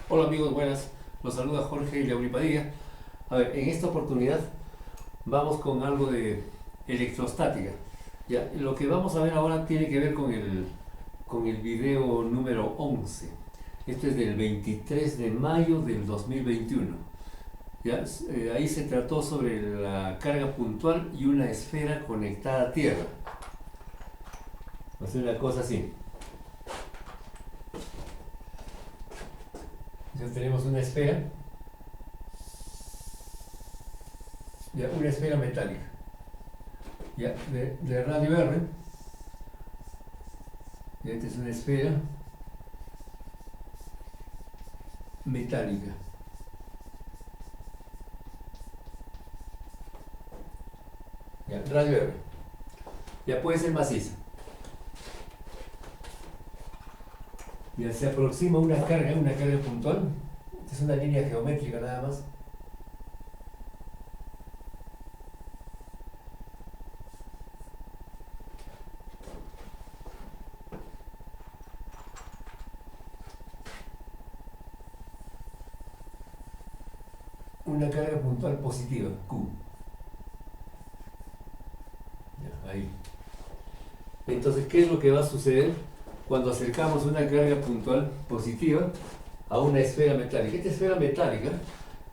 Hola amigos, buenas. Los saluda Jorge Yauri Padilla. A ver, en esta oportunidad vamos con algo de electrostática. Ya, lo que vamos a ver ahora tiene que ver con el video número 11. Este es del 23 de mayo del 2021. Ya, ahí se trató sobre la carga puntual y una esfera conectada a tierra. Va a ser una cosa así. Ya tenemos una esfera metálica, ya, de radio R. Y esta es una esfera metálica. Ya, radio R. Ya puede ser maciza. Ya se aproxima una carga puntual. Esta es una línea geométrica nada más. Una carga puntual positiva, Q. Ya, ahí. Entonces, ¿qué es lo que va a suceder cuando acercamos una carga puntual positiva a una esfera metálica? Esta esfera metálica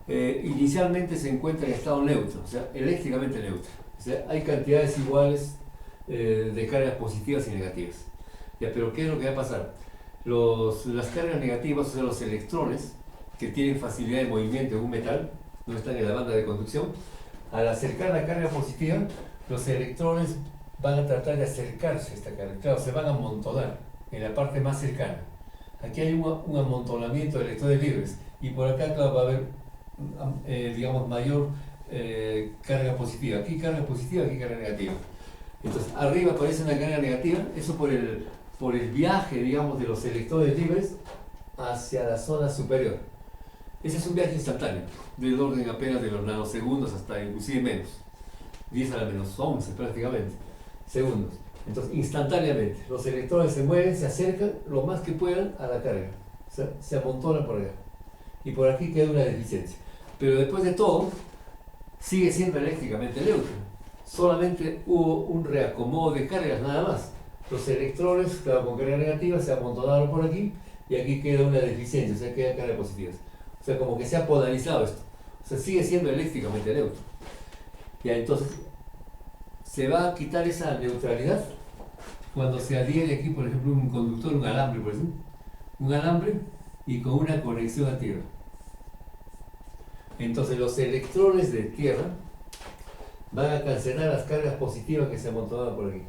inicialmente se encuentra en estado neutro, o sea, eléctricamente neutro. O sea, hay cantidades iguales de cargas positivas y negativas. Ya, pero ¿qué es lo que va a pasar? Las cargas negativas, o sea, los electrones que tienen facilidad de movimiento en un metal, no están en la banda de conducción, al acercar la carga positiva, los electrones van a tratar de acercarse a esta carga, claro, se van a amontonar en la parte más cercana. Aquí hay un amontonamiento de electrones libres y por acá, claro, va a haber, digamos, mayor carga positiva. Aquí carga positiva, aquí carga negativa. Entonces, arriba aparece una carga negativa, eso por el viaje, digamos, de los electrones libres hacia la zona superior. Ese es un viaje instantáneo, del orden apenas de los nanosegundos hasta inclusive menos, 10 a la menos 11 prácticamente, segundos. Entonces, instantáneamente, los electrones se mueven, se acercan lo más que puedan a la carga, o sea, se amontonan por acá. Y por aquí queda una deficiencia. Pero después de todo, sigue siendo eléctricamente neutro. Solamente hubo un reacomodo de cargas nada más. Los electrones, claro, con carga negativa, se amontonaron por aquí y aquí queda una deficiencia, o sea, quedan cargas positivas. O sea, como que se ha polarizado esto. O sea, sigue siendo eléctricamente neutro. Ya, entonces, se va a quitar esa neutralidad cuando se adhiere aquí, por ejemplo, un conductor, un alambre, por ejemplo. Un alambre y con una conexión a tierra. Entonces, los electrones de tierra van a cancelar las cargas positivas que se amontonaban por aquí.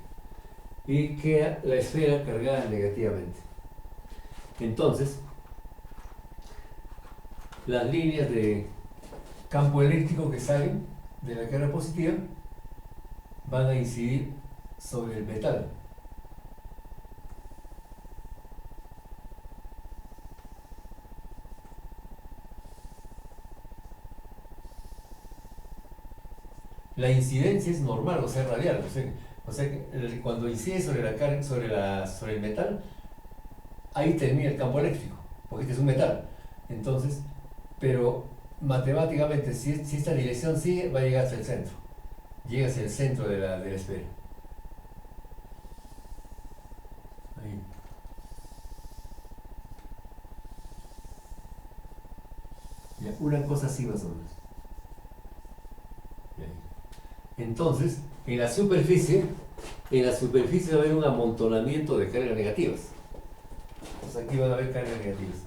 Y queda la esfera cargada negativamente. Entonces, las líneas de campo eléctrico que salen de la carga positiva van a incidir sobre el metal. La incidencia es normal, o sea, radial. O sea que cuando incide sobre la carga, sobre el metal, ahí termina el campo eléctrico, porque este es un metal. Entonces, pero matemáticamente, si esta dirección sigue, va a llegar hacia el centro. Llega hacia el centro de la esfera. Ahí. Ya, una cosa así más o menos. Entonces, en la superficie va a haber un amontonamiento de cargas negativas. O sea, aquí van a haber cargas negativas.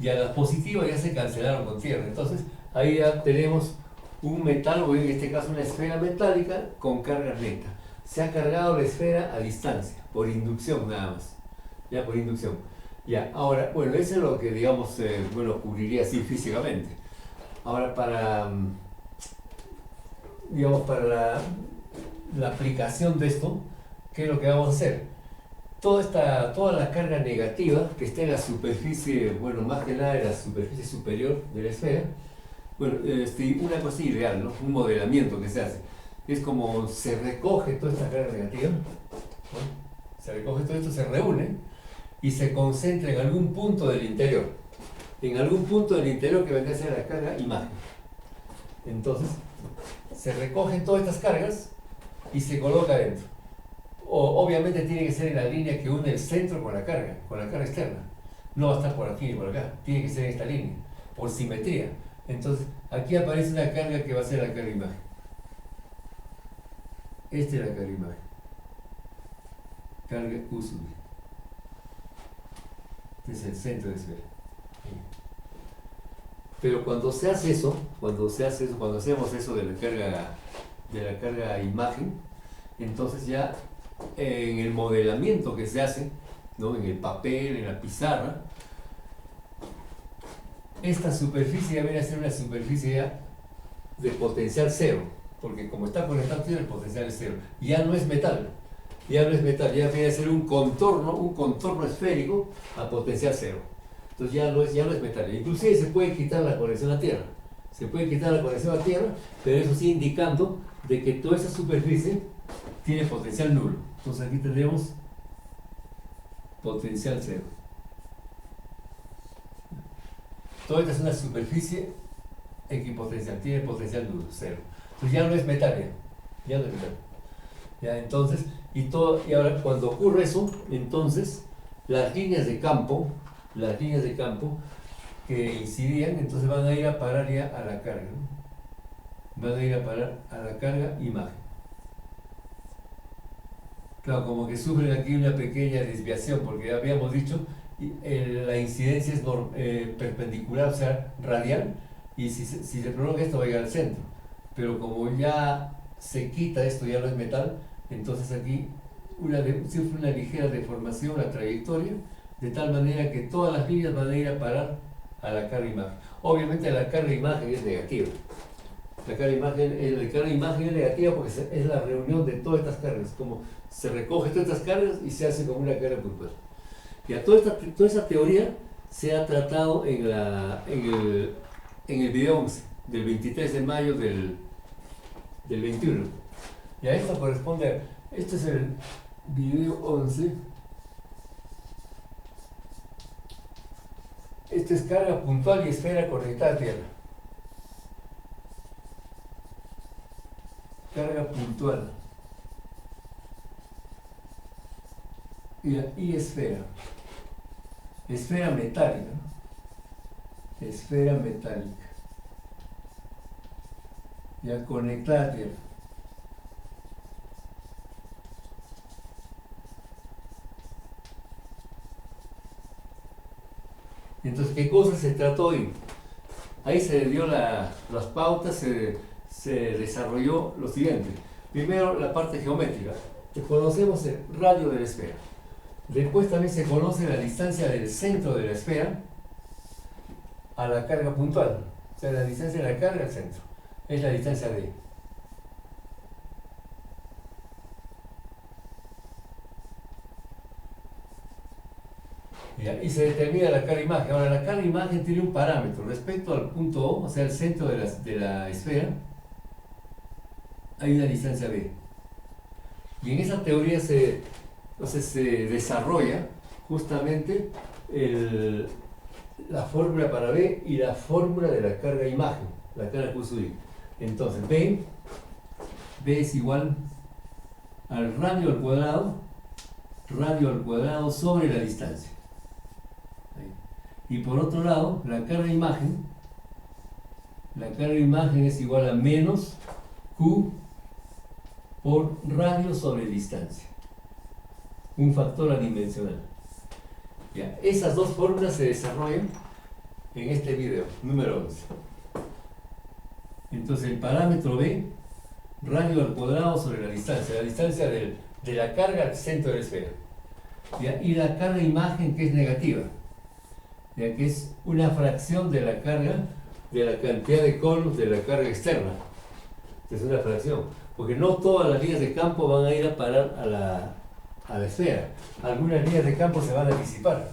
Y a las positivas ya se cancelaron con tierra. Entonces, ahí ya tenemos un metal, o en este caso una esfera metálica con carga recta. Se ha cargado la esfera a distancia, por inducción nada más. Ya, por inducción. Ya, ahora, bueno, eso es lo que, digamos, ocurriría así físicamente. Ahora, digamos, para la aplicación de esto, ¿qué es lo que vamos a hacer? Toda la carga negativa que está en la superficie, bueno, más que nada en la superficie superior de la esfera, bueno, una cosa ideal, ¿no? Un modelamiento que se hace. es como se recoge toda esta carga negativa, ¿no? Se recoge todo esto, se reúne y se concentra en algún punto del interior. En algún punto del interior que vendría a ser la carga imagen. Entonces, se recogen todas estas cargas y se coloca adentro. Obviamente tiene que ser en la línea que une el centro con la carga externa. No va a estar por aquí ni por acá, tiene que ser en esta línea, por simetría. Entonces, aquí aparece una carga que va a ser la carga imagen. Esta es la carga imagen. Carga Q sub I. Este es el centro de esfera. Pero cuando se hace eso, cuando hacemos eso de la carga imagen, entonces ya en el modelamiento que se hace, ¿no? En el papel, en la pizarra, esta superficie ya viene a ser una superficie ya de potencial cero, porque como está conectado el potencial es cero. Ya no es metal, ya viene a ser un contorno esférico a potencial cero. Entonces ya no es metal. Inclusive se puede quitar la conexión a tierra. Pero eso sí indicando de que toda esa superficie tiene potencial nulo. Entonces aquí tendríamos potencial cero. Toda esta es una superficie equipotencial, tiene potencial nulo, cero. Entonces ya no es metal, ya no es metal. Ya, entonces, y ahora cuando ocurre eso, entonces las líneas de campo que incidían, entonces van a ir a parar ya a la carga, ¿no? Van a ir a parar a la carga imagen. Claro, como que sufren aquí una pequeña desviación, porque ya habíamos dicho, la incidencia es perpendicular, o sea, radial, y si se prolonga esto va a llegar al centro. Pero como ya se quita esto, ya no es metal, entonces aquí sufre una ligera deformación la trayectoria, de tal manera que todas las líneas van a ir a parar a la carga imagen. Obviamente la carga imagen es negativa. La carga imagen es negativa porque es la reunión de todas estas cargas, como se recoge todas estas cargas y se hace como una carga puntual. Ya toda esta teoría se ha tratado en el video 11 del 23 de mayo del 21. Ya esto corresponde este es el video 11. Esto es carga puntual y esfera conectada a tierra. Carga puntual y esfera. Esfera metálica. Esfera metálica. Ya conectada a tierra. Entonces, ¿qué cosa se trató hoy? Ahí se dio las pautas, se desarrolló lo siguiente. Primero, la parte geométrica. Conocemos el radio de la esfera. Después también se conoce la distancia del centro de la esfera a la carga puntual. O sea, la distancia de la carga al centro. Es la distancia D. Y se determina la carga imagen. Ahora, la carga imagen tiene un parámetro respecto al punto O, sea, el centro de la esfera, hay una distancia B. Y en esa teoría se desarrolla justamente la fórmula para B y la fórmula de la carga imagen, la carga Q sub I. Entonces, B es igual al radio al cuadrado sobre la distancia. Y por otro lado, la carga imagen es igual a menos Q por radio sobre distancia. Un factor adimensional. Ya, esas dos fórmulas se desarrollan en este video, número 11. Entonces el parámetro B, radio al cuadrado sobre la distancia de la carga al centro de la esfera. Ya, y la carga imagen que es negativa, ya que es una fracción de la carga, de la cantidad de conos de la carga externa. Es una fracción, porque no todas las líneas de campo van a ir a parar a la esfera. Algunas líneas de campo se van a disipar,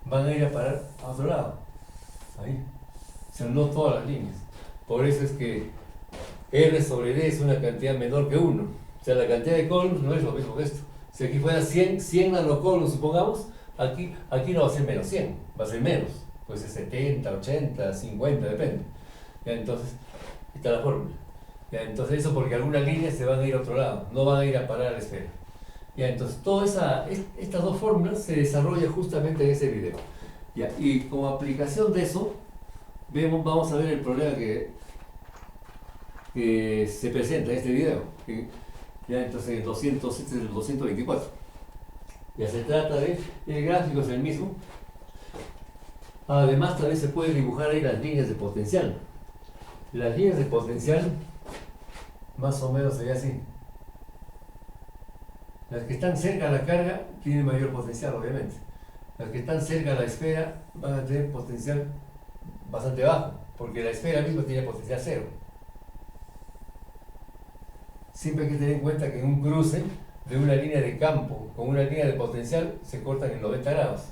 van a ir a parar a otro lado. Ahí. O sea, no todas las líneas. Por eso es que R sobre D es una cantidad menor que 1. O sea, la cantidad de coulombs no es lo mismo que esto. Si aquí fuera 100 nanocoulombs, supongamos, aquí no va a ser menos 100, va a ser menos. Puede ser 70, 80, 50, depende. ¿Ya? Entonces, está la fórmula. ¿Ya? Entonces, eso porque algunas líneas se van a ir a otro lado, no van a ir a parar a la esfera. ¿Ya? Entonces, estas dos fórmulas se desarrollan justamente en ese video. ¿Ya? Y como aplicación de eso, vamos a ver el problema que se presenta en este video. ¿Ya? Entonces, este es el 224. Ya se trata de, el gráfico es el mismo. Además, también se puede dibujar ahí las líneas de potencial. Las líneas de potencial, más o menos sería así. Las que están cerca a la carga tienen mayor potencial, obviamente. Las que están cerca a la esfera van a tener potencial bastante bajo, porque la esfera misma tiene potencial cero. Siempre hay que tener en cuenta que en un cruce de una línea de campo con una línea de potencial se cortan en 90 grados.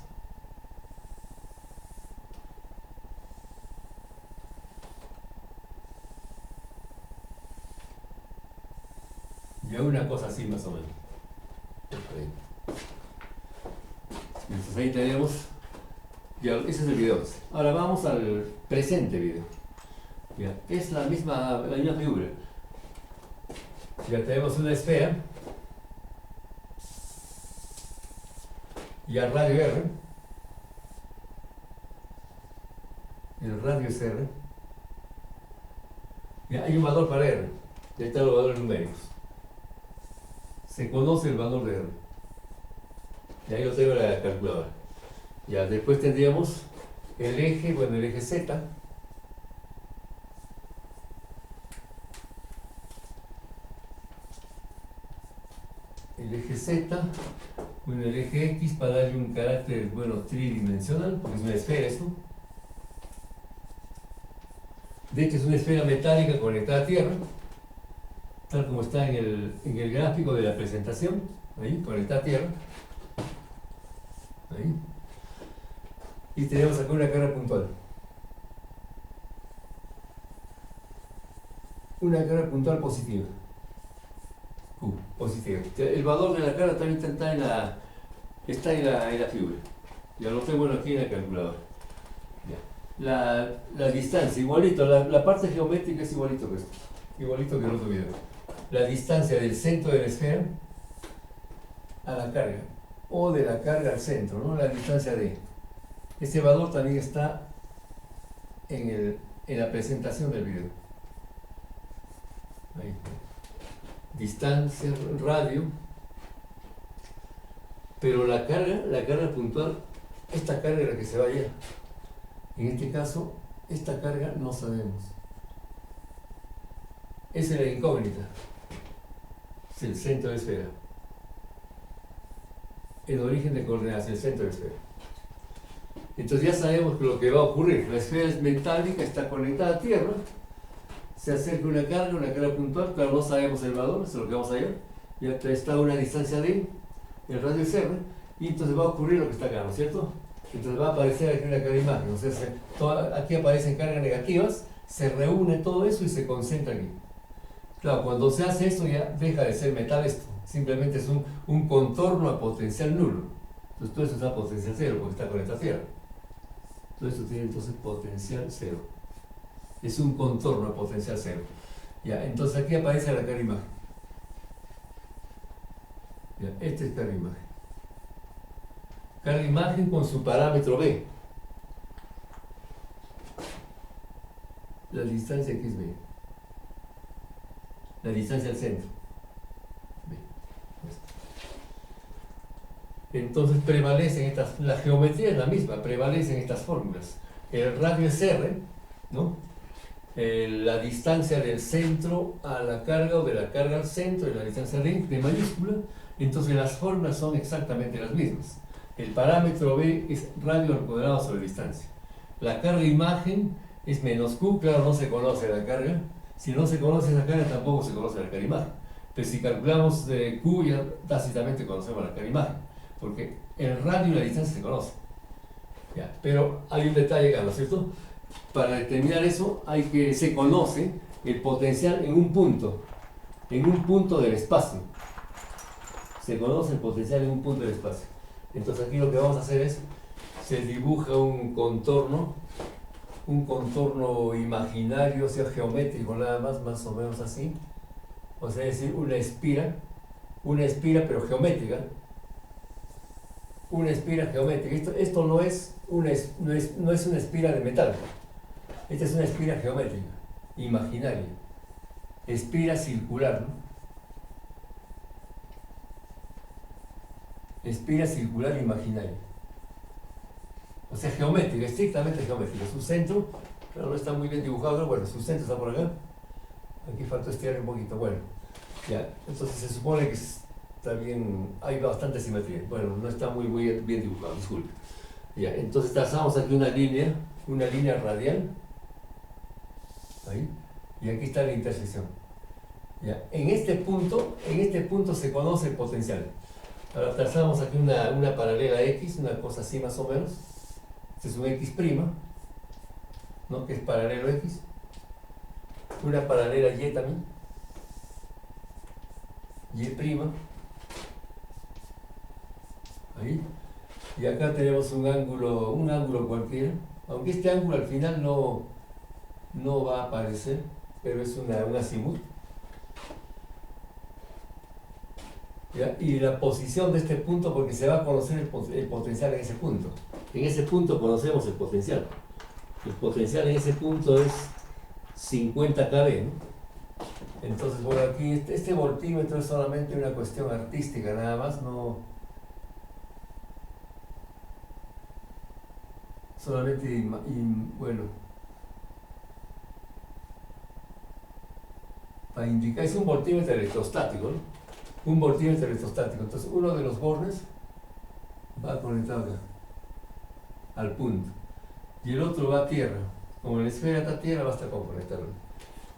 Y una cosa así más o menos. Entonces ahí tenemos, ya, ese es el video. Ahora vamos al presente video. Ya, es la misma figura. Ya tenemos una esfera, ya radio R, el radio es R, ya hay un valor para R, ya están los valores numéricos. Se conoce el valor de R. Y ahí lo tengo en la calculadora. Ya después tendríamos el eje, bueno, el eje Z. El eje Z, bueno, el eje X para darle un carácter, bueno, tridimensional, porque es una esfera esto. De hecho es una esfera metálica conectada a tierra, tal como está en el gráfico de la presentación, ahí, conectada a tierra. Ahí. Y tenemos acá una carga puntual. Una carga puntual positiva. Q, positiva. El valor de la carga también está en la figura. Ya lo tengo aquí en la calculadora. Ya. La distancia, igualito, la parte geométrica es igualito que esto. Igualito que el otro video. La distancia del centro de la esfera a la carga, o de la carga al centro, ¿no? La distancia D. Este valor también está en la presentación del video. Ahí. Distancia, radio, pero la carga puntual, esta carga es la que se va allá. En este caso, esta carga no sabemos. Esa es la incógnita. Es el centro de esfera. El origen de coordenadas, el centro de esfera. Entonces ya sabemos que lo que va a ocurrir. La esfera es metálica, está conectada a tierra. Se acerca una carga puntual, claro, no sabemos el valor, eso es lo que vamos a ver. Ya está a una distancia D, el radio es R, y entonces va a ocurrir lo que está acá, ¿no es cierto? Entonces va a aparecer aquí una carga imagen, o sea, aquí aparecen cargas negativas, se reúne todo eso y se concentra aquí. Claro, cuando se hace esto ya deja de ser metal esto, simplemente es un contorno a potencial nulo. Entonces todo eso está a potencial cero porque está conectado a tierra. Todo esto tiene entonces potencial cero. Es un contorno a potencial cero. Ya, entonces aquí aparece la carga imagen. Ya, esta es carga imagen. Carga imagen con su parámetro B. La distancia aquí es B. La distancia al centro. B. Entonces prevalecen la geometría es la misma, prevalecen estas fórmulas. El radio es R, ¿no? La distancia del centro a la carga o de la carga al centro y la distancia de mayúscula, entonces las fórmulas son exactamente las mismas. El parámetro B es radio al cuadrado sobre distancia. La carga imagen es menos Q, claro, no se conoce la carga. Si no se conoce esa carga, tampoco se conoce la carga imagen. Pero si calculamos Q, ya tácitamente conocemos la carga imagen, porque el radio y la distancia se conocen. Ya, pero hay un detalle acá, ¿no es cierto? Para determinar eso se conoce el potencial en un punto del espacio. Se conoce el potencial en un punto del espacio. Entonces aquí lo que vamos a hacer es, se dibuja un contorno imaginario, o sea, geométrico nada más o menos así. O sea, es decir, una espira pero geométrica. Una espira geométrica. Esto no es una espira de metal. Esta es una espira geométrica, imaginaria. Espira circular, ¿no? Espira circular imaginaria. O sea, geométrica, estrictamente geométrica. Su centro, claro, no está muy bien dibujado, pero bueno, su centro está por acá. Aquí falta estirar un poquito. Bueno, ya, entonces se supone que está bien, hay bastante simetría. Bueno, no está muy bien dibujado, disculpe. Ya, entonces trazamos aquí una línea radial. Ahí. Y aquí está la intersección. Ya, en este punto se conoce el potencial. Ahora trazamos aquí una paralela X, una cosa así más o menos. Este es un X', ¿no? Que es paralelo X. Una paralela Y también. Y'. Ahí. Y acá tenemos un ángulo cualquiera. Aunque este ángulo al final no va a aparecer, pero es un azimut. ¿Ya? Y la posición de este punto, porque se va a conocer el potencial en ese punto. En ese punto conocemos el potencial. El potencial en ese punto es 50 kb, ¿no? Entonces, bueno, aquí este voltímetro es solamente una cuestión artística, nada más, no. Solamente, bueno, para indicar, es un voltímetro electrostático, ¿no? Un voltímetro electrostático. Entonces, uno de los bordes va conectado acá, al punto, y el otro va a tierra. Como la esfera está a tierra, va a estar conectado.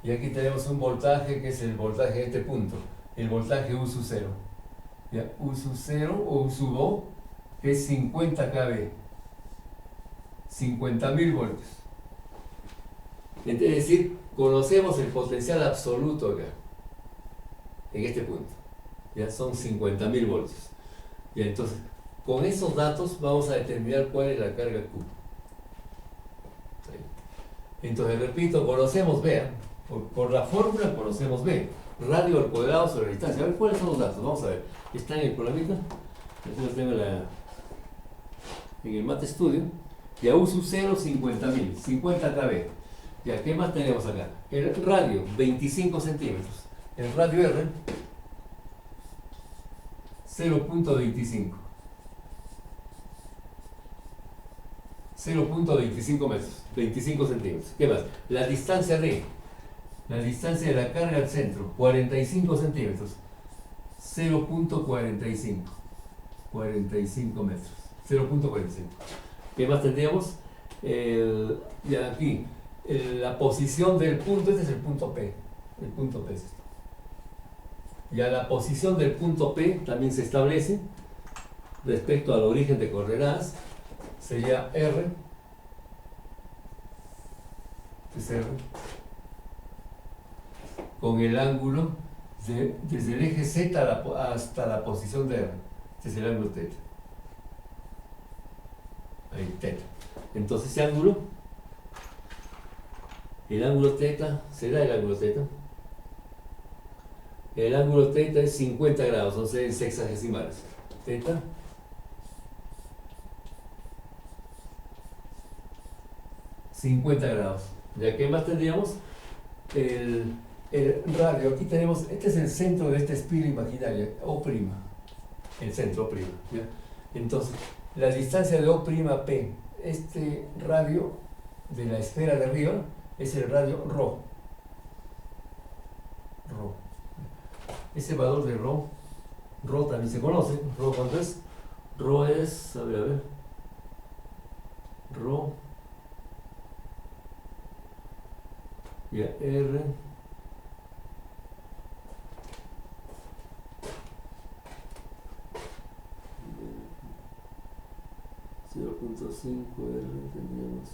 Y aquí tenemos un voltaje que es el voltaje de este punto, el voltaje U sub 0. ¿Ya? U sub 0 o U sub O, que es 50 kV, 50.000 voltios. Es decir, conocemos el potencial absoluto acá, en este punto. Ya son 50.000 voltios. Y entonces, con esos datos vamos a determinar cuál es la carga Q. ¿Sí? Entonces, repito, conocemos B. Por la fórmula conocemos B. Radio al cuadrado sobre la distancia. A ver, ¿cuáles son los datos? Vamos a ver. Está en el programita. Yo tengo en el Mate Studio. Ya U sub 0, 50.000. 50 kb. Ya, ¿qué más tenemos acá? El radio, 25 centímetros. El radio R, 0.25. 0.25 metros, 25 centímetros. ¿Qué más? La distancia D, la distancia de la carga al centro, 45 centímetros, 0.45, 45 metros, 0.45. ¿Qué más tendríamos? Ya aquí, la posición del punto, este es el punto P, el punto P es esto. Ya la posición del punto P también se establece respecto al origen de coordenadas, sería R, es R, con el ángulo desde el eje Z hasta la posición de R, este es el ángulo θ. Ahí, θ. Entonces ese ángulo, el ángulo θ, será el ángulo θ. El ángulo θ es 50 grados, o sea, en sexagesimales. Θ 50 grados. ¿Ya qué más tendríamos? El radio. Aquí tenemos, este es el centro de esta espira imaginaria, O'. El centro O'. ¿Ya? Entonces, la distancia de O'P, este radio de la esfera de arriba, es el radio ρ. Ese valor de ρ también se conoce. ¿Ρ cuánto es? Ρ es, a ver, ρ, ya, R, .5 R tendríamos.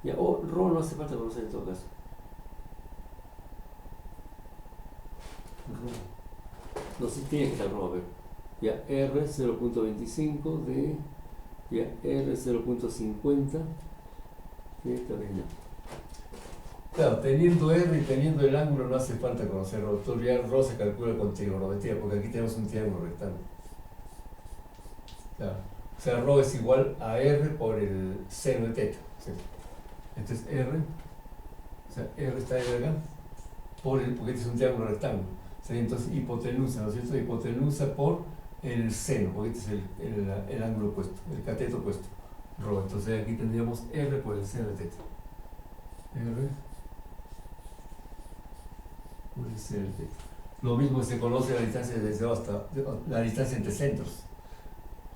Ya, ρ no hace falta conocer en todo caso. No sé si tiene que estar rojo, a ver. Ya, R 0.25 de ya R 0.50 de esta vez no. Claro, teniendo R y teniendo el ángulo no hace falta conocer Rho. Todavía Rho se calcula con trigonometría, porque aquí tenemos un triángulo rectángulo. Claro. O sea, Rho es igual a R por el seno de teta. ¿Sí? Entonces R, o sea, R está de acá, porque este es un triángulo rectángulo. Sería entonces hipotenusa, ¿no es cierto? Hipotenusa por el seno, porque este es el ángulo opuesto, el cateto opuesto. Rho. Entonces aquí tendríamos R por el seno de teta. R por el seno de teta. Lo mismo se conoce la distancia desde O hasta la distancia entre centros.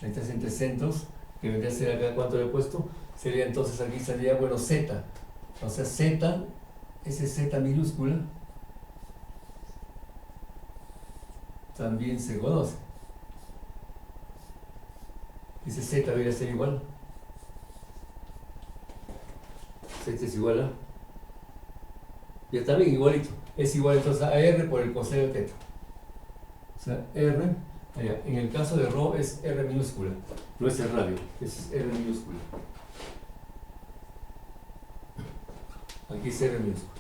La distancia entre centros, que vendría a ser acá, ¿cuánto le he puesto? Sería entonces aquí sería, bueno, Z. O sea, Z, ese Z minúscula, también se conoce. Ese Z debería ser igual. Z es igual a. Ya también igualito. Es igual entonces a R por el coseno de teta. O sea, R, en el caso de Rho es R minúscula. No es el radio, es R minúscula. Aquí es R minúscula.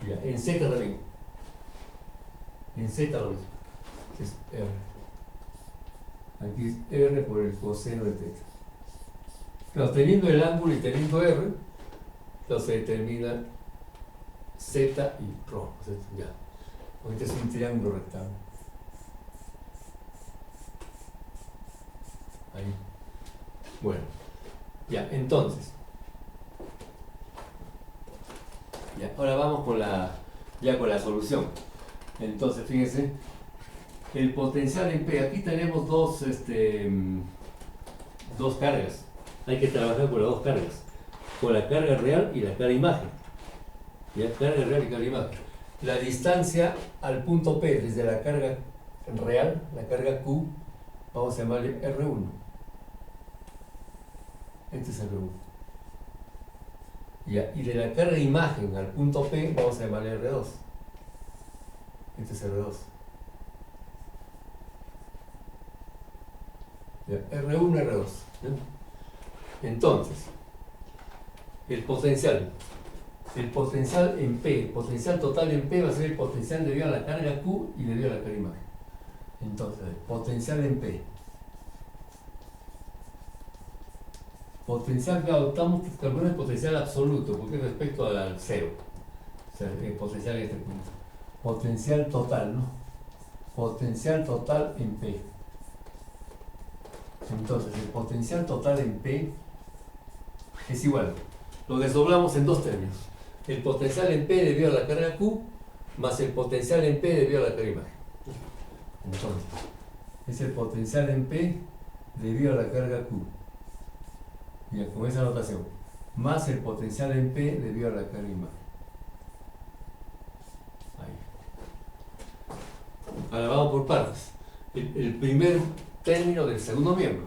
Ya, en Z también. En Z lo mismo. Es R. Aquí es R por el coseno de teta. Claro, teniendo el ángulo y teniendo R, entonces se determina Z y Rho. Ya. Porque este es un triángulo rectángulo. Ahí. Bueno. Ya, entonces. Ya, ahora vamos con con la solución. Entonces, fíjense, el potencial en P, aquí tenemos dos cargas. Hay que trabajar con las dos cargas, con la carga real y la carga imagen. ¿Ya? Carga real y carga imagen. La distancia al punto P desde la carga real, la carga Q, vamos a llamarle R1. Este es R1. ¿Ya? Y de la carga imagen al punto P vamos a llamarle R2. Este es R2. ¿Ya? R1, R2. ¿Ya? Entonces, el potencial en P, el potencial total en P va a ser el potencial debido a la carga Q y debido a la carga imagen. Entonces, potencial en P. Potencial que adoptamos que calculamos el potencial absoluto, porque es respecto al cero. O sea, el potencial en este punto. Potencial total, ¿no? Potencial total en P. Entonces, el potencial total en P es igual. Lo desdoblamos en dos términos. El potencial en P debido a la carga Q más el potencial en P debido a la carga imagen. Entonces, es el potencial en P debido a la carga Q. Bien, con esa notación. Más el potencial en P debido a la carga imagen. Ahí. Ahora vamos por partes. El primer término del segundo miembro.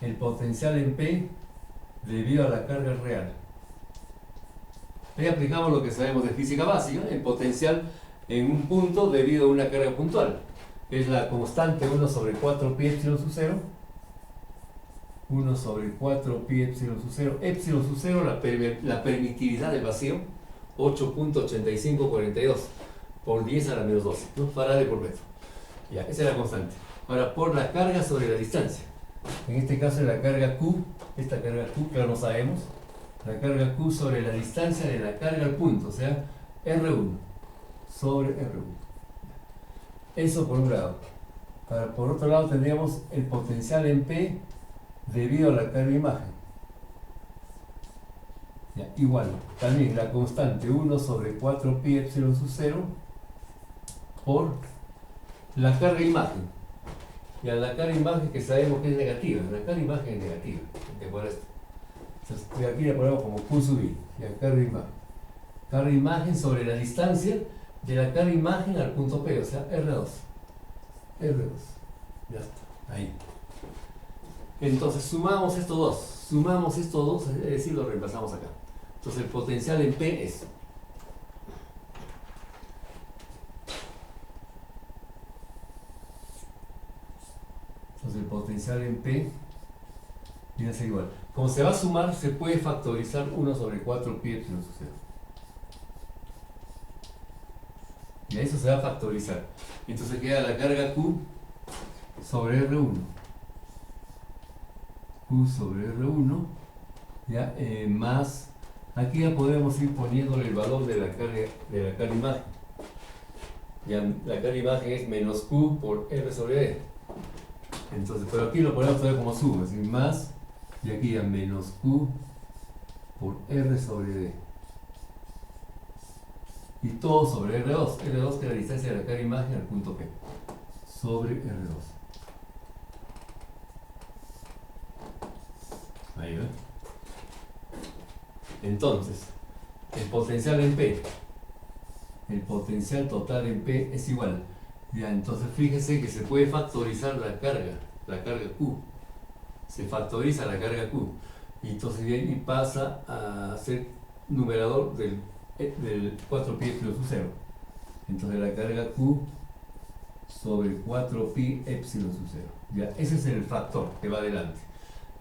El potencial en P debido a la carga real. Ahí aplicamos lo que sabemos de física básica, el potencial en un punto debido a una carga puntual. Es la constante 1 sobre 4 pi epsilon sub 0. 1 sobre 4 pi epsilon sub 0. Epsilon sub 0, la permitividad del vacío, 8.8542 por 10 a la menos 12, ¿no? Faraday por metro. Ya, esa es la constante. Ahora, por la carga sobre la distancia. En este caso, la carga Q, esta carga Q, que ahora no sabemos, la carga Q sobre la distancia de la carga al punto, o sea, R1 sobre R1. Eso por un lado. Ahora, por otro lado, tendríamos el potencial en P debido a la carga imagen. Ya, igual, también la constante 1 sobre 4 pi epsilon sub 0 por la carga imagen. Y a la carga imagen que sabemos que es negativa. La carga imagen es negativa. Por esto. Entonces, aquí le ponemos como Q sub I. La carga imagen. Carga imagen sobre la distancia de la carga imagen al punto P, o sea, R2. R2. Ya está. Ahí. Entonces, sumamos estos dos. Es decir, lo reemplazamos acá. Entonces, el potencial en P es el potencial en P viene a ser igual. Como se va a sumar, se puede factorizar 1 sobre 4 pi epsilon sub 0. Y a eso se va a factorizar. Entonces queda la carga Q sobre R1. Q sobre R1, ya, más, aquí ya podemos ir poniéndole el valor de la carga imagen. Ya, la carga imagen es menos Q por R sobre D. Entonces, pero aquí lo ponemos todavía como suma, es decir, más, y aquí ya menos Q por R sobre D. Y todo sobre R2. R2 que es la distancia de la carga imagen al punto P. Sobre R2. Ahí ve. Entonces, el potencial en P, el potencial total en P es igual. Ya, entonces fíjese que se puede factorizar la carga Q. Se factoriza la carga Q. Y entonces viene y pasa a ser numerador del 4pi epsilon sub 0. Entonces la carga Q sobre 4pi epsilon sub 0. Ya, ese es el factor que va adelante.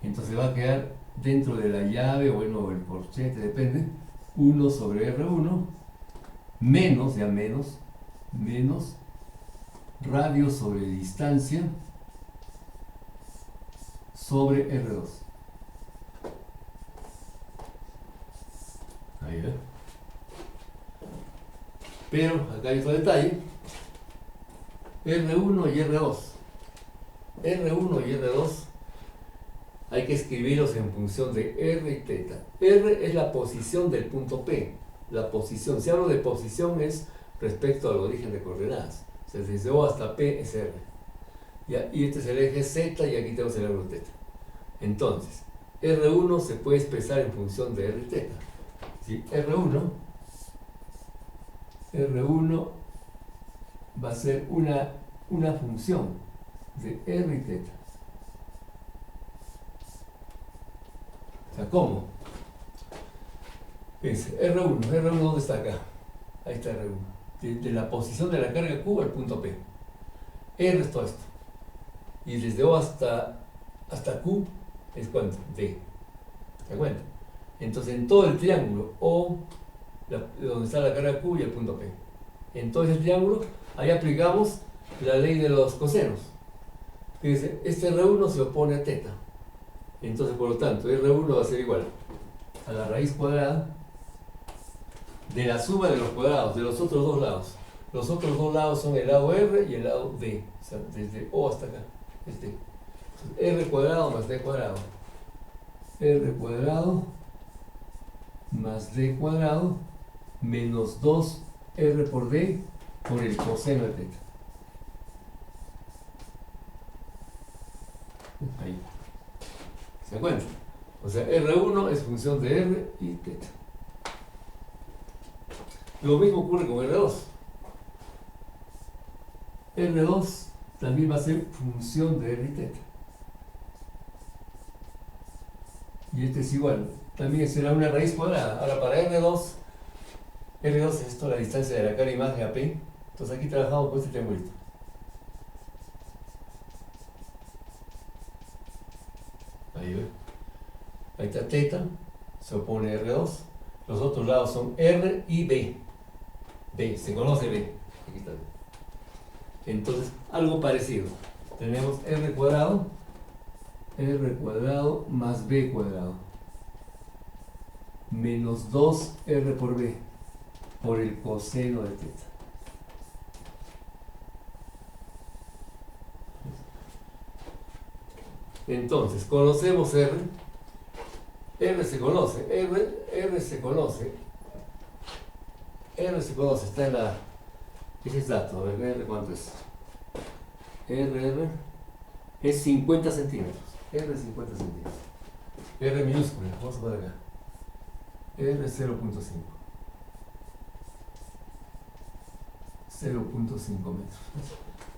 Entonces va a quedar dentro de la llave, o bueno, el corchete, depende, 1 sobre R1 menos, ya menos radio sobre distancia sobre R2. Ahí ve. Pero acá hay otro detalle. R1 y R2. R1 y R2 hay que escribirlos en función de R y θ. R es la posición del punto P. La posición, si hablo de posición es respecto al origen de coordenadas. O sea, desde O hasta P es R. ¿Ya? Y este es el eje Z y aquí tenemos el ángulo θ. Entonces, R1 se puede expresar en función de R y θ. ¿Sí? R1 va a ser una función de R y θ. O sea, ¿cómo? Fíjense, R1 ¿dónde está acá? Ahí está R1. De la posición de la carga Q al punto P. R es todo esto. Y desde O hasta Q es ¿cuánto? D. ¿Se da cuenta? Entonces, en todo el triángulo O, donde está la carga Q y el punto P. En todo ese triángulo, ahí aplicamos la ley de los cosenos. Fíjense, este R1 se opone a θ. Entonces, por lo tanto, R1 va a ser igual a la raíz cuadrada de la suma de los cuadrados de los otros dos lados. Los otros dos lados son el lado R y el lado D. O sea, desde O hasta acá. R cuadrado más D cuadrado. R cuadrado más D cuadrado menos 2R por D por el coseno de θ. Ahí. ¿Se dan cuenta? O sea, R1 es función de R y θ. Lo mismo ocurre con R2. R2 también va a ser función de R y θ. Y este es igual. También será una raíz cuadrada. Ahora, para R2 es esto, la distancia de la carga imagen a P. Entonces aquí trabajamos con este triangulito. Ahí ve. Ahí está θ, se opone a R2. Los otros lados son R y B. B, se conoce B. Aquí está B. Entonces, algo parecido. Tenemos R cuadrado más B cuadrado menos 2R por B por el coseno de θ. Entonces, conocemos R. R se conoce, está en la... Ese es dato, a ver, R cuánto es. R es 50 centímetros. R es 50 centímetros. R minúscula, vamos a poner acá. R es 0.5. 0.5 metros.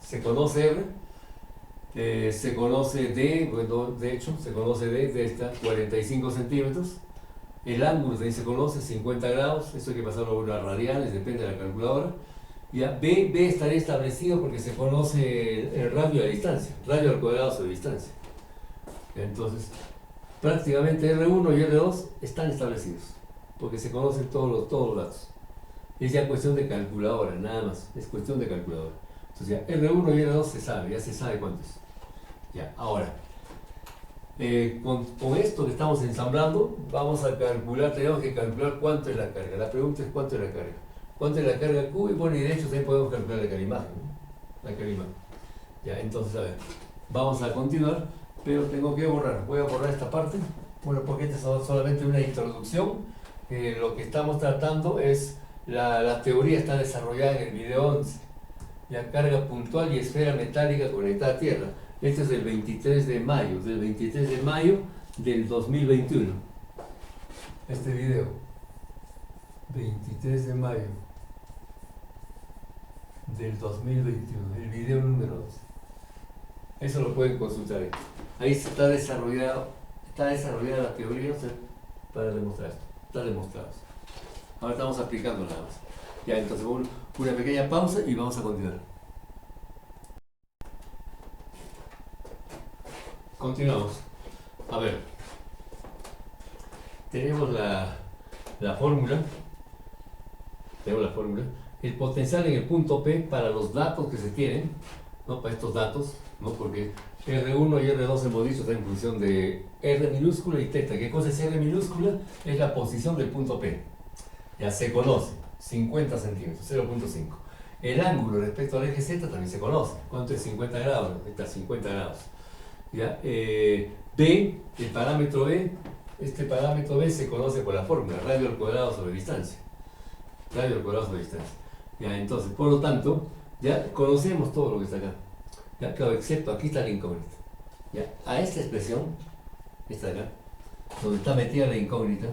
Se conoce R. Se conoce D, bueno, de hecho, se conoce D está 45 centímetros. El ángulo de ahí se conoce 50 grados. Eso hay que pasarlo a unas radianes, depende de la calculadora. Ya, B estaría establecido porque se conoce el radio de distancia, radio al cuadrado sobre distancia. Entonces, prácticamente R1 y R2 están establecidos, porque se conocen todos los datos. Es ya cuestión de calculadora, nada más, es cuestión de calculadora. Entonces ya R1 y R2 se sabe, ya se sabe cuánto es. Ya, ahora, con esto que estamos ensamblando, vamos a calcular, tenemos que calcular cuánto es la carga. La pregunta es cuánto es la carga. ¿Cuánto es la carga Q? Y bueno, y de hecho también podemos calcular la carga imagen, ¿no? La carga imagen. Ya, entonces, a ver, vamos a continuar, pero tengo que borrar. Voy a borrar esta parte, bueno, porque esta es solamente una introducción. Lo que estamos tratando es, la teoría está desarrollada en el video 11. Ya, carga puntual y esfera metálica conectada a tierra. Este es del 23 de mayo, del 2021. Este video. 23 de mayo del 2021, el video número 2. Eso lo pueden consultar ahí. Ahí está desarrollada la teoría, o sea, para demostrar esto. Está demostrado. Ahora estamos aplicando nada más. Ya, entonces una pequeña pausa y vamos a continuar. Continuamos. A ver, tenemos la fórmula. Tenemos la fórmula. El potencial en el punto P para los datos que se tienen, ¿no? Para estos datos, ¿no? Porque R1 y R2 hemos dicho está en función de R minúscula y teta. ¿Qué cosa es R minúscula? Es la posición del punto P. Ya se conoce, 50 centímetros, 0.5. El ángulo respecto al eje Z también se conoce. ¿Cuánto es 50 grados? Está 50 grados. ¿Ya? B, el parámetro B, este parámetro B se conoce por la fórmula, radio al cuadrado sobre distancia. Radio al cuadrado sobre distancia. ¿Ya? Entonces, por lo tanto, ya conocemos todo lo que está acá. ¿Ya? Claro, excepto aquí está la incógnita. ¿Ya? A esta expresión, esta de acá, donde está metida la incógnita,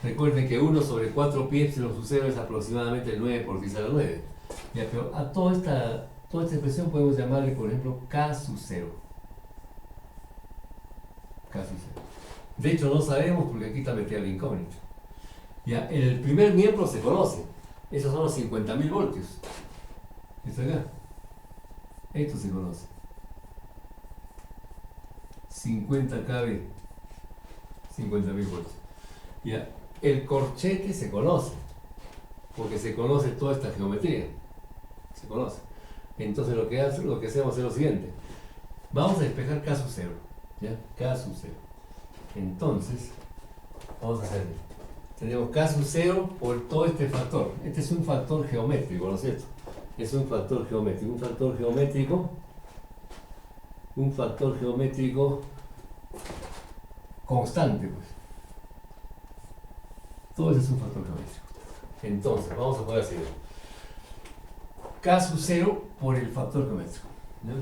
recuerden que 1 sobre 4 pi epsilon sub 0 es aproximadamente el 9 por 10 a la 9. ¿Ya? Pero a toda esta expresión podemos llamarle, por ejemplo, K sub 0. K sub 0. De hecho, no sabemos porque aquí está metida la incógnita. Ya, el primer miembro se conoce. Esos son los 50.000 voltios. ¿Esto acá? Esto se conoce. 50 kV. 50.000 voltios. Ya, el corchete se conoce. Porque se conoce toda esta geometría. Se conoce. Entonces lo que hacemos es lo siguiente. Vamos a despejar K sub 0. ¿Ya? K sub 0. Entonces, vamos a hacer. Tenemos K sub 0 por todo este factor. Este es un factor geométrico, ¿no es cierto? Es un factor geométrico. Un factor geométrico constante, pues. Todo eso es un factor geométrico. Entonces, vamos a poner así. K sub 0 por el factor geométrico. ¿No?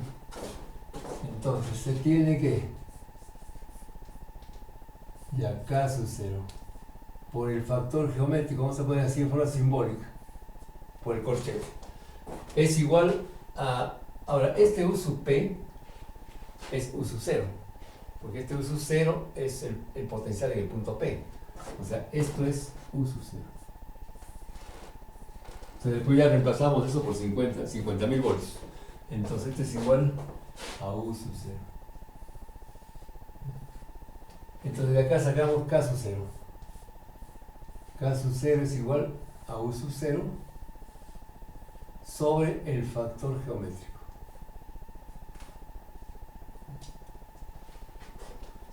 Entonces, se tiene que... Ya, K sub 0 por el factor geométrico, vamos a poner así en forma simbólica, por el corchete, es igual a... Ahora, este U sub P es U sub 0, porque este U sub 0 es el potencial en el punto P. O sea, esto es U sub 0. Entonces después ya reemplazamos eso por 50.000 voltios. Entonces este es igual a U sub 0. Entonces de acá sacamos K sub 0. K sub 0 es igual a U sub 0 sobre el factor geométrico.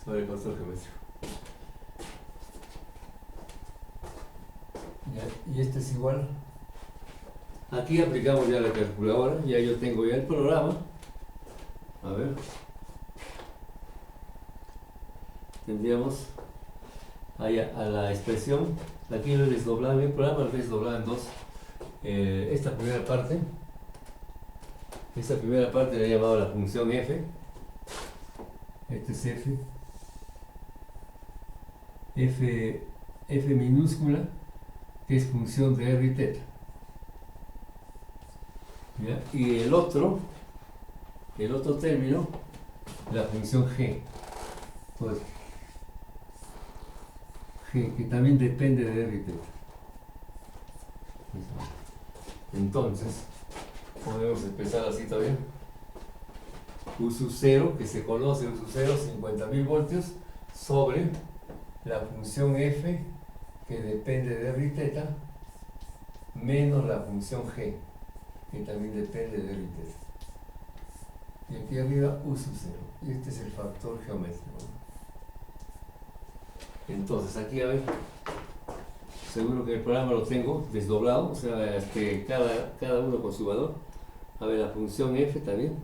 Sobre el factor geométrico. Ya, y este es igual. Aquí aplicamos ya la calculadora, ya yo tengo ya el programa. A ver. Tendríamos ahí a la expresión. Aquí lo he desdoblado en el programa, lo he desdoblado en dos. Esta primera parte le he llamado la función f. Este es f minúscula, que es función de r y teta. ¿Ya? Y el otro término, la función g. Entonces, g, que también depende de r y teta. Entonces, podemos expresar así también. U sub 0, que se conoce, U sub 0, 50.000 voltios, sobre la función f, que depende de r y teta, menos la función g, que también depende de r y teta. Y aquí arriba U sub 0. Y este es el factor geométrico. Entonces, aquí a ver, seguro que el programa lo tengo desdoblado, o sea, cada uno con su valor. A ver, la función f también.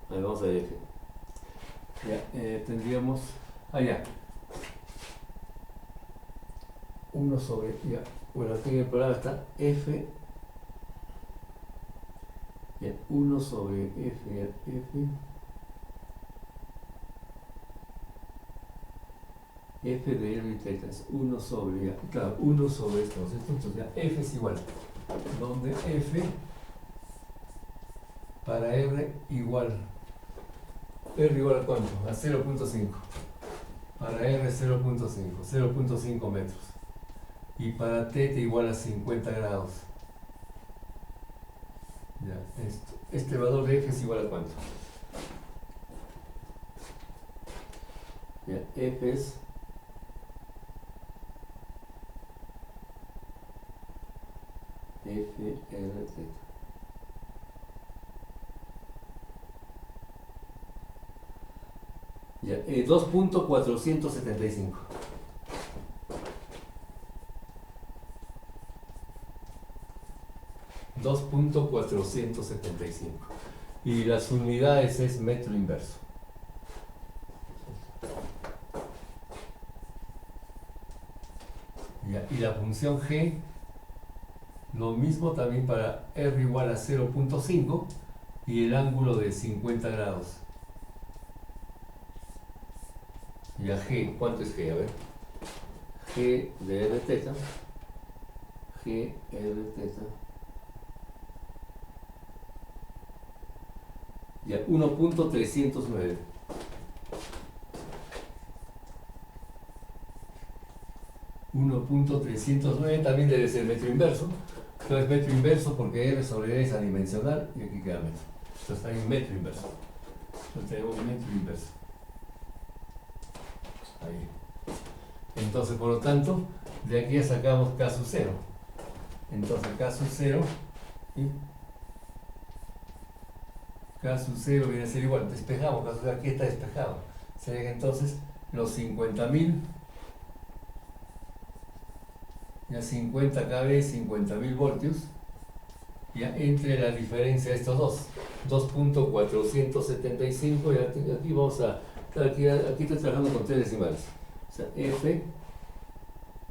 A ver, vamos a ver f. Ya, tendríamos, ya, 1 sobre, ya, bueno, aquí en el programa está f, ya, 1 sobre f, ya, f de r y teta es 1 sobre, ya, claro, 1 sobre esto, entonces ya, f es igual, donde f para r igual a cuánto, a 0.5, para r 0.5 metros, y para teta igual a 50 grados. Ya, este valor de f es igual a cuánto. Ya, f es f r teta. Ya, 2.475. Y las unidades es metro inverso. Ya, y la función g, lo mismo también para r igual a 0.5 y el ángulo de 50 grados. Ya g, ¿cuánto es g? A ver. G de r teta. G r teta. Ya, 1.309. También debe ser metro inverso. Entonces metro inverso porque r sobre d es adimensional y aquí queda metro. Entonces está en metro inverso. Entonces tenemos metro inverso. Ahí. Entonces, por lo tanto, de aquí ya sacamos K sub 0. Entonces K sub 0 y K sub 0 viene a ser igual. Despejamos, K sub 0 aquí está despejado. Sería que entonces los 50.000, ya 50 kV, 50.000 voltios, ya entre la diferencia de estos dos, 2.475, y aquí vamos a, aquí estoy trabajando con 3 decimales. O sea, f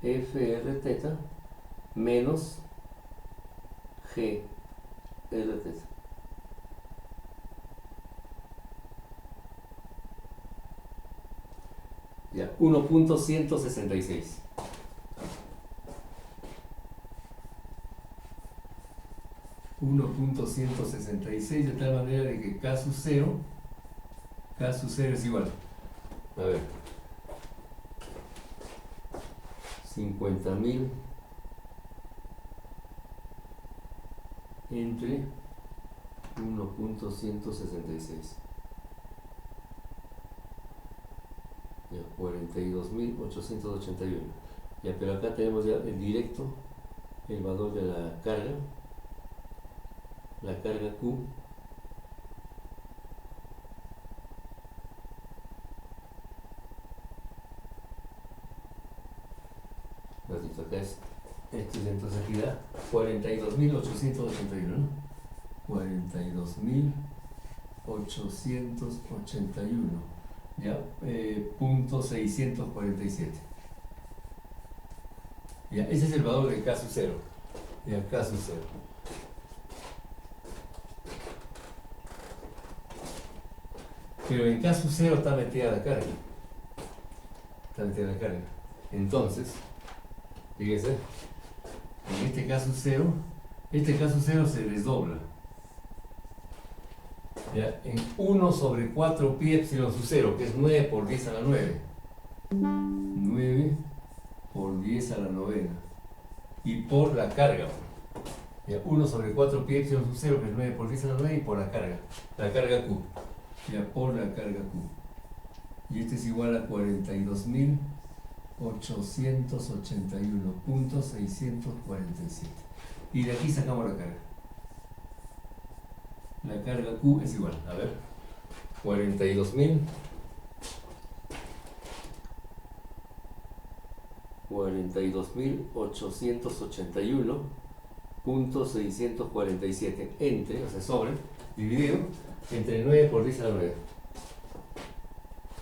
r teta menos g r teta. Ya, 1.166. de tal manera de que K sub 0 es igual. A ver. 50.000 entre 1.166. Ya, 42.881. Ya, pero acá tenemos ya el directo, el valor de la carga Q. Acá es, entonces aquí da 42.881, ¿no? 42.881, ya, punto 647. Ya, ese es el valor de K sub 0. Ya, K sub 0. Pero en K sub 0 está metida la carga. Entonces, fíjense, en este caso 0, se desdobla. Ya, en 1 sobre 4 pi epsilon sub 0, que es 9 por 10 a la 9. 9 por 10 a la novena. Y por la carga. Ya, 1 sobre 4 pi epsilon sub 0, que es 9 por 10 a la 9, y por la carga Q. Ya, por la carga Q. Y este es igual a 42.881.647. Y de aquí sacamos la carga. La carga Q es igual, a ver, 42.881.647 entre, o sea, sobre, dividido entre 9 por 10 a la 9.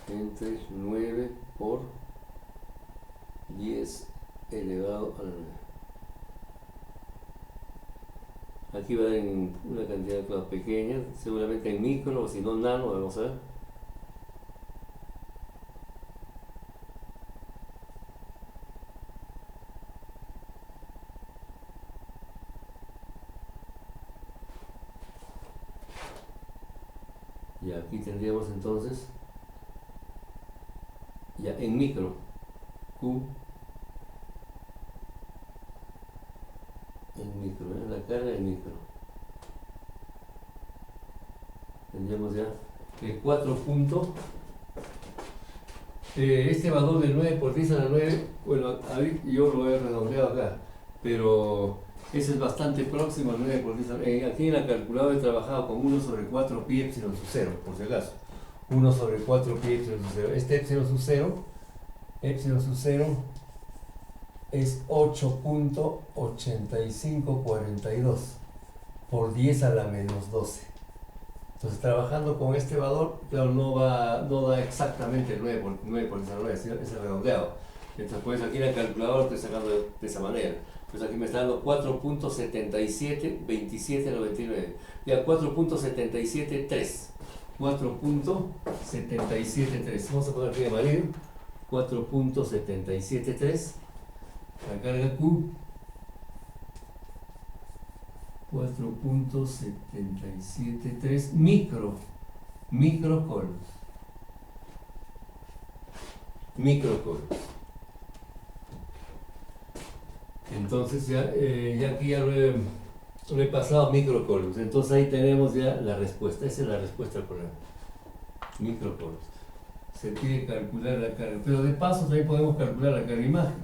Entre 9 por 10 elevado a la 9. Aquí va en una cantidad pequeña, seguramente en micro o si no nano, vamos a ver. Y aquí tendríamos entonces, ya en micro, Q, en micro, la carga en micro. Tendríamos ya el 4 punto. Este valor de 9 por 10 a la 9, bueno, yo lo he redondeado acá, pero ese es bastante próximo al 9 por 10 a la 9. Aquí en la calculadora he trabajado con 1 sobre 4 pi epsilon sub 0, por si acaso. 1 sobre 4 pi epsilon sub 0. Este epsilon sub 0 es 8.8542 por 10 a la menos 12. Entonces, trabajando con este valor, claro, no da exactamente el 9 por 10 a la 9, sino es redondeado. Entonces, pues aquí en la calculadora estoy sacando de esa manera. Pues aquí me está dando 4.772799. Ya 4.773. 4.773. Vamos a poner aquí de amarillo. 4.773. La carga Q. 4.773 microcoulombs. Entonces ya aquí ya lo he pasado a microcoulombs. Entonces ahí tenemos ya la respuesta. Esa es la respuesta al problema. Microcoulombs. Se pide calcular la carga. Pero de paso también podemos calcular la carga imagen.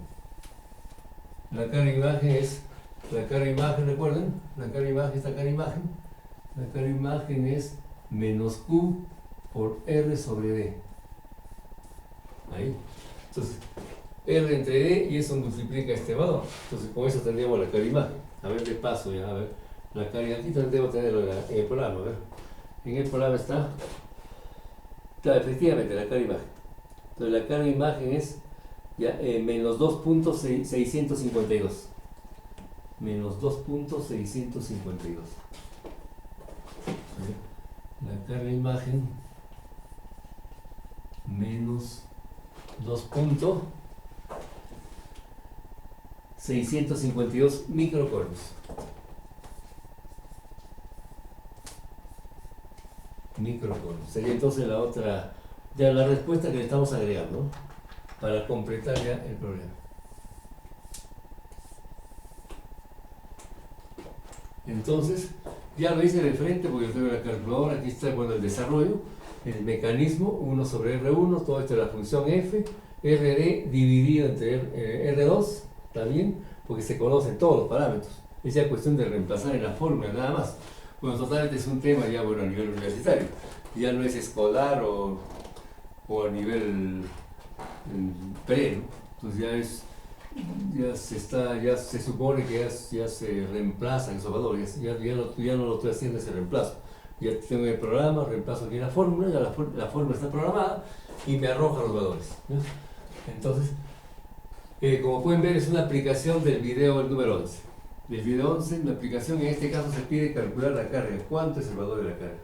La carga imagen es... La carga imagen, recuerden, la carga imagen es menos Q por R sobre D. Ahí. Entonces, R entre D y eso multiplica este valor. Entonces, con eso tendríamos la carga imagen. A ver, de paso ya, a ver. La carga aquí también debo tenerlo en el programa, a ver. En el programa está. Claro, efectivamente, la carga imagen. Entonces, la carga imagen es ya, menos 2.652. Menos 2.652. La carga imagen menos 2.652 microcoulombs. Sería entonces la otra, ya la respuesta que le estamos agregando, ¿no? Para completar ya el problema. Entonces, ya lo hice de frente porque yo tengo la calculadora, aquí está el desarrollo, el mecanismo, 1 sobre R1, todo esto es la función F, RD dividido entre R2, también, porque se conocen todos los parámetros. Es ya cuestión de reemplazar en la fórmula, nada más. Bueno, totalmente es un tema ya, bueno, a nivel universitario, ya no es escolar o a nivel pre, ¿no? Entonces ya se supone que ya se reemplazan esos valores, ya no lo estoy haciendo ese reemplazo. Ya tengo el programa, reemplazo aquí la fórmula, ya la fórmula está programada y me arroja los valores, ¿no? Entonces, como pueden ver, es una aplicación del video el número 11. Del video 11, la aplicación en este caso se pide calcular la carga. ¿Cuánto es el valor de la carga?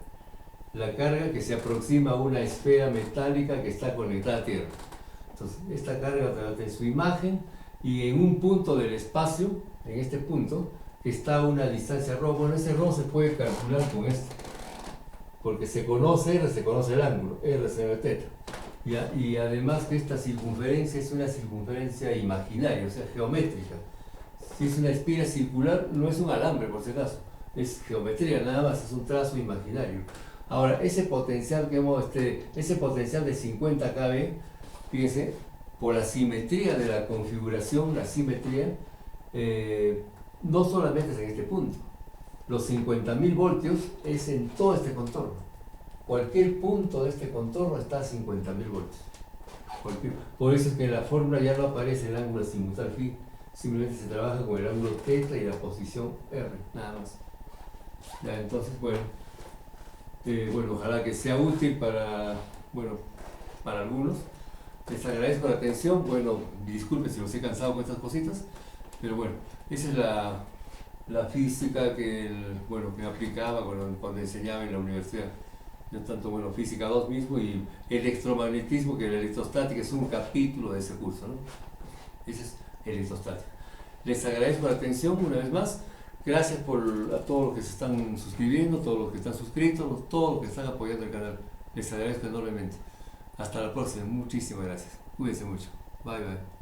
La carga que se aproxima a una esfera metálica que está conectada a tierra. Entonces, esta carga va a tener su imagen y en un punto del espacio, en este punto, está una distancia ρ. Bueno, ese ρ se puede calcular con esto, porque se conoce R, se conoce el ángulo, R se ve teta. Y además que esta circunferencia es una circunferencia imaginaria, o sea, geométrica. Si es una espira circular, no es un alambre por si acaso, es geometría nada más, es un trazo imaginario. Ahora, ese potencial ese potencial de 50 kV, fíjense, por la simetría de la configuración, la simetría, no solamente es en este punto. Los 50.000 voltios es en todo este contorno. Cualquier punto de este contorno está a 50.000 voltios. Por eso es que en la fórmula ya no aparece el ángulo azimutal phi, simplemente se trabaja con el ángulo θ y la posición R, nada más. Ya, entonces, bueno, ojalá que sea útil para algunos. Les agradezco la atención. Bueno, disculpen si los he cansado con estas cositas, pero bueno, esa es la física que aplicaba cuando enseñaba en la universidad. Yo tanto, física 2 mismo y electromagnetismo, que la electrostática es un capítulo de ese curso, ¿no? Ese es electrostática. Les agradezco la atención una vez más. Gracias a todos los que se están suscribiendo, todos los que están suscritos, todos los que están apoyando el canal. Les agradezco enormemente. Hasta la próxima. Muchísimas gracias. Cuídense mucho. Bye, bye.